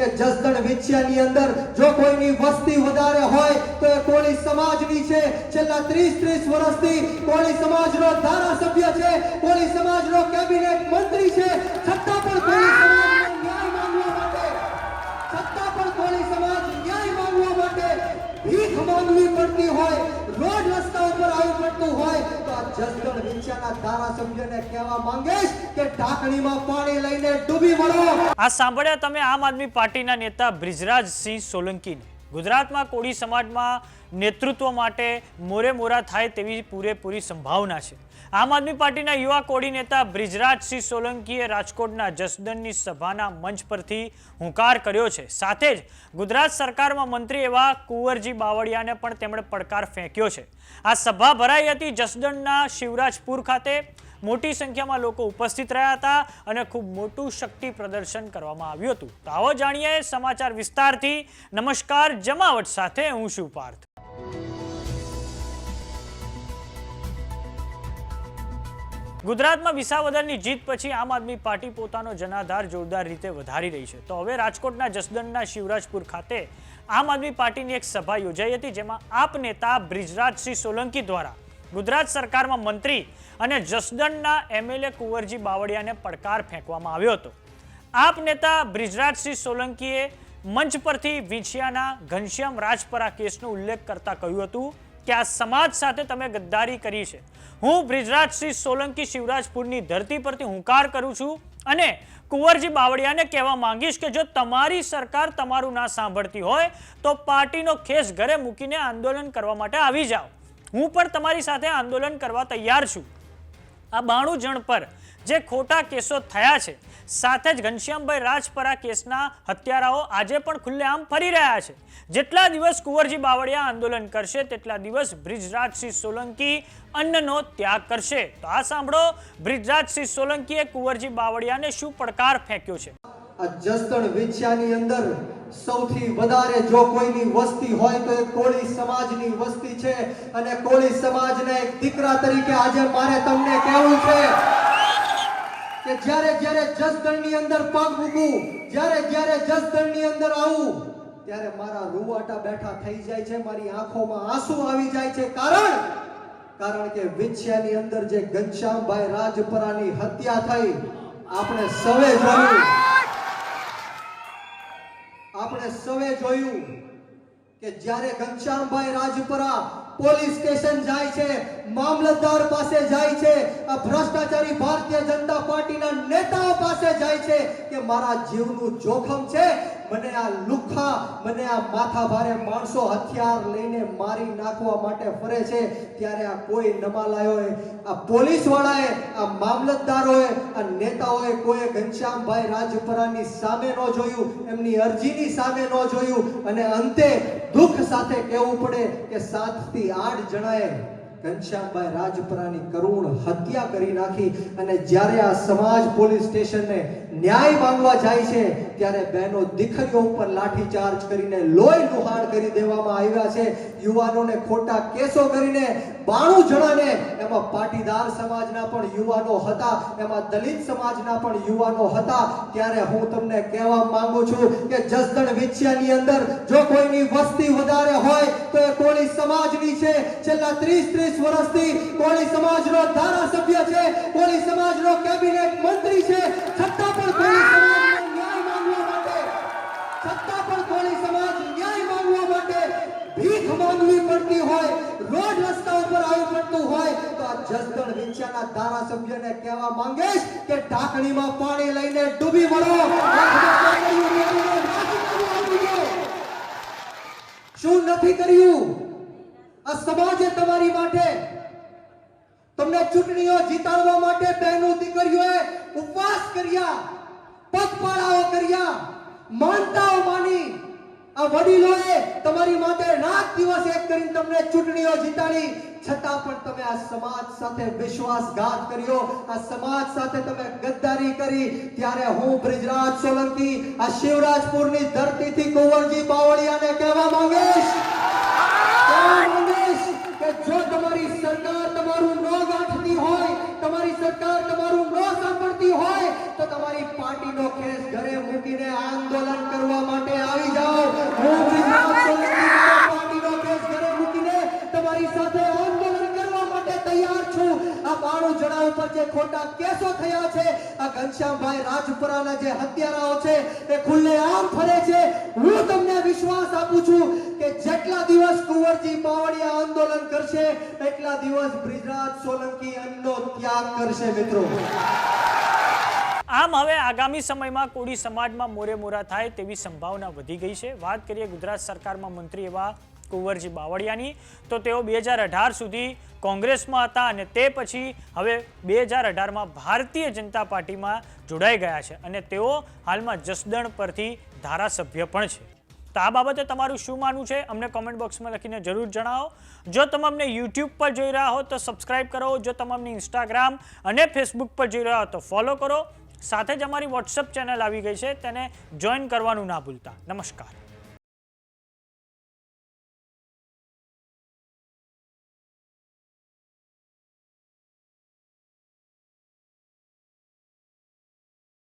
કે જસદણ વિછિયાની અંદર જો કોઈની વસ્તી વધારે હોય તો એ કોળી સમાજની છે। છેલ્લા 30 વર્ષથી કોળી સમાજનો ધારાસભ્ય છે, કોળી સમાજનો કેબિનેટ મંત્રી છે, છતાં પણ કોળી સમાજનો ન્યાય માંગવા માટે, છતાં પણ કોળી સમાજ ન્યાય માંગવા માટે ભીખ માંગવી પડતી હોય, રોડ રસ્તા ઉપર આવવું પડતું હોય તો આ જસદણ વિછિયાના ધારાસભ્યને કહેવા માંગીશ કે ઢાંકણીમાં પાણી લઈને ડૂબી મળો। આ સાંભળ્યા તમે આમ આદમી પાર્ટીના નેતા બ્રિજરાજસિંહ સોલંકીને। ગુજરાતમાં કોળી સમાજમાં નેતૃત્વ માટે મોરે મોરા થાય તેવી પૂરેપૂરી સંભાવના છે। આમ આદમી પાર્ટીના યુવા કોળી નેતા બ્રિજરાજસિંહ સોલંકીએ રાજકોટના જસદણની સભાના મંચ પરથી હુંકાર કર્યો છે। સાથે જ ગુજરાત સરકારમાં મંત્રી એવા કુંવરજી બાવળિયાને પણ તેમણે પડકાર ફેંક્યો છે। આ સભા ભરાઈ હતી જસદણના શિવરાજપુર ખાતે। મોટી સંખ્યામાં લોકો ઉપસ્થિત રહ્યા હતા અને ખૂબ મોટું શક્તિ પ્રદર્શન કરવામાં આવ્યું હતું। તો આવો જાણીએ સમાચાર વિસ્તારથી। નમસ્કાર, જમાવટ સાથે હું છું પાર્થ। ગુજરાતમાં વિસાવદરની જીત પછી આમ આદમી પાર્ટી પોતાનો જનાધાર જોરદાર રીતે વધારી રહી છે। તો હવે રાજકોટના જસદણના શિવરાજપુર ખાતે આમ આદમી પાર્ટીની એક સભા યોજાઈ હતી, જેમાં આપ નેતા બ્રિજરાજસિંહ સોલંકી દ્વારા ગુજરાત સરકારમાં મંત્રી અને જસદણના એમએલએ કુંવરજી બાવળિયાને પડકાર ફેંકવામાં આવ્યો હતો। આપ નેતા બ્રિજરાજસિંહ સોલંકીએ મંચ પરથી વિછિયાના ઘનશ્યામ રાજપરા કેસનો ઉલ્લેખ કરતા કહ્યું હતું કે આ સમાજ સાથે તમે ગદ્દારી કરી છે। હું બ્રિજરાજસિંહ સોલંકી શિવરાજપુરની ધરતી પરથી હુંકાર કરું છું અને કુંવરજી બાવળિયાને કહેવા માંગીશ કે જો તમારી સરકાર તમારું ના સાંભળતી હોય તો પાર્ટીનો ખેસ ઘરે મૂકીને આંદોલન કરવા માટે આવી જાઓ। હું પણ તમારી સાથે આંદોલન કરવા તૈયાર છું। આ 92 જણ પર જે ખોટા કેસો થયા છે, સાથે જ ઘનશ્યામભાઈ રાજપરા કેસના હત્યારાઓ આજે પણ ખુલ્લેઆમ ફરી રહ્યા છે। જેટલા દિવસ કુંવરજી બાવળિયા આંદોલન કરશે તેટલા દિવસ બ્રિજરાજસિંહ સોલંકી અન્નનો ત્યાગ કરશે। તો આ સાંભળો બ્રિજરાજસિંહ સોલંકીએ કુંવરજી બાવળિયાને શું પડકાર ફેંક્યો છે। આ જસદણ વિછિયાની અંદર સૌથી વધારે જો કોઈની વસ્તી હોય તો એ કોળી સમાજની વસ્તી છે અને કોળી સમાજના એક દીકરા તરીકે આજે મારે તમને કહેવું છે કે જ્યારે જસદણની અંદર પગ મૂકું, જ્યારે જસદણની અંદર આવું ત્યારે મારા રૂવાટા બેઠા થઈ જાય છે, મારી આંખોમાં આંસુ આવી જાય છે। કારણ કે વિછિયાની અંદર જે ઘનશ્યામભાઈ રાજપરાની હત્યા થઈ આપણે સૌએ જોયું કે જ્યારે ઘનશ્યામભાઈ રાજપરા પોલીસ સ્ટેશન જાય છે, મામલતદાર પાસે જાય છે, આ ભ્રષ્ટાચારી ભારતીય જનતા પાર્ટીના નેતાઓ પાસે જાય છે કે મારા જીવનું જોખમ છે, મને આ લુખ્ખા, મને આ માથાભારે માણસો હથિયાર લઈને મારી નાખવા માટે ફરે છે, ત્યારે આ કોઈ નમાલાયોએ, આ પોલીસ વાળાએ, આ મામલતદારોએ, આ નેતાઓએ કોઈ ઘનશ્યામભાઈ રાજપરાની સામે ન જોયું, એમની અરજીની સામે ન જોયું અને અંતે દુઃખ સાથે કહેવું પડે કે 7 થી 8 જણાએ ઘનશ્યામભાઈ રાજપરાની કરુણ હત્યા કરી નાખી। અને જ્યારે આ સમાજ પોલીસ સ્ટેશનને ન્યાય માંગવા જાય છે ત્યારે બહેનો દીકરીઓ ઉપર લાઠીચાર્જ કરીને લોહી લુહાણ કરી દેવામાં આવ્યા છે। યુવાનોને ખોટા કેસો કરીને 92 જણાને, એમાં પાટીદાર સમાજના પણ યુવાનો હતા, એમાં દલિત સમાજના પણ યુવાનો હતા। ત્યારે હું તમને કહેવા માંગુ છું કે જસદણ વિછિયાની અંદર જો કોઈની વસ્તી વધારે હોય તો એ કોળી સમાજની છે। છેલ્લા 30 વર્ષથી કોળી સમાજનો ધારાસભ્ય છે, કોળી સમાજનો કેબિનેટ મંત્રી છે, છતાં પણ કોળી સમાજનો ન્યાય માંગવા માટે, છતાં પણ કોળી સમાજ ન્યાય માંગવા માટે ભીખ માંગવી પડતી હોય, રોડ રસ્તા ઉપર આવવું પડતું હોય તો આ જસદણ વિછિયાના ધારાસભ્યને કહેવા માંગીશ કે ઢાંકણીમાં પાણી લઈને ડૂબી મળો। શું નથી કર્યું આ સમાજે તમારી માટે? તમને ચૂંટણીઓ જીતાડવા માટે બહેનો દીકરીઓએ ઉપવાસ કર્યા, પગપાળાઓ કર્યા, માનતાઓ માની, આ વડીલોએ તમારી માટે રાત દિવસ એક કરીને તમને ચૂંટણીઓ જીતાડી, છતાં પણ તમે આ સમાજ સાથે વિશ્વાસઘાત કર્યો, આ સમાજ સાથે તમે ગદ્દારી કરી। ત્યારે હું બ્રિજરાજ સોલંકી આ શિવરાજપુરની ધરતીથી કુંવરજી બાવળિયાને કહેવા માંગીશ કે જો તમારી સરકાર તમારું ન ગાંઠતી હોય, તમારી સરકાર તમારું ન સાંભળતી હોય તો તમારી પાર્ટીનો ખેસ ઘરે મૂકીને આંદોલન કરવા માટે જે ખોટા કેસો થયા છે, આ ઘનશ્યામભાઈ રાજપુરાના જે હત્યારાઓ છે એ ખુલ્લેઆમ ફરે છે. હું તમને વિશ્વાસ આપું છું કે જેટલા દિવસ કુંવરજી બાવળિયા આંદોલન કરશે એટલા દિવસ બ્રિજરાજ સોલંકી અન્નનો ત્યાગ કરશે મિત્રો. આમ હવે આગામી સમયમાં કોળી સમાજમાં મોરે મોરા થાય તેવી સંભાવના વધી ગઈ છે. વાત કરીએ ગુજરાત સરકારમાં મંત્રી એવા કુંવરજી બાવળિયાની, તો તેઓ 2018 સુધી કોંગ્રેસમાં હતા અને તે પછી હવે 2018માં ભારતીય જનતા પાર્ટીમાં જોડાઈ ગયા છે અને તેઓ હાલમાં જસદણ પરથી ધારાસભ્ય પણ છે. તો આ બાબતે તમારું શું માનવું છે અમને કોમેન્ટ બોક્સમાં લખીને જરૂર જણાવો. જો તમે અમને યુટ્યુબ પર જોઈ રહ્યા હો તો સબસ્ક્રાઇબ કરો. જો તમે અમને ઇન્સ્ટાગ્રામ અને ફેસબુક પર જોઈ રહ્યા હો તો ફોલો કરો. સાથે જ અમારી વોટ્સએપ ચેનલ આવી ગઈ છે, તેને જોઈન કરવાનું ના ભૂલતા. નમસ્કાર.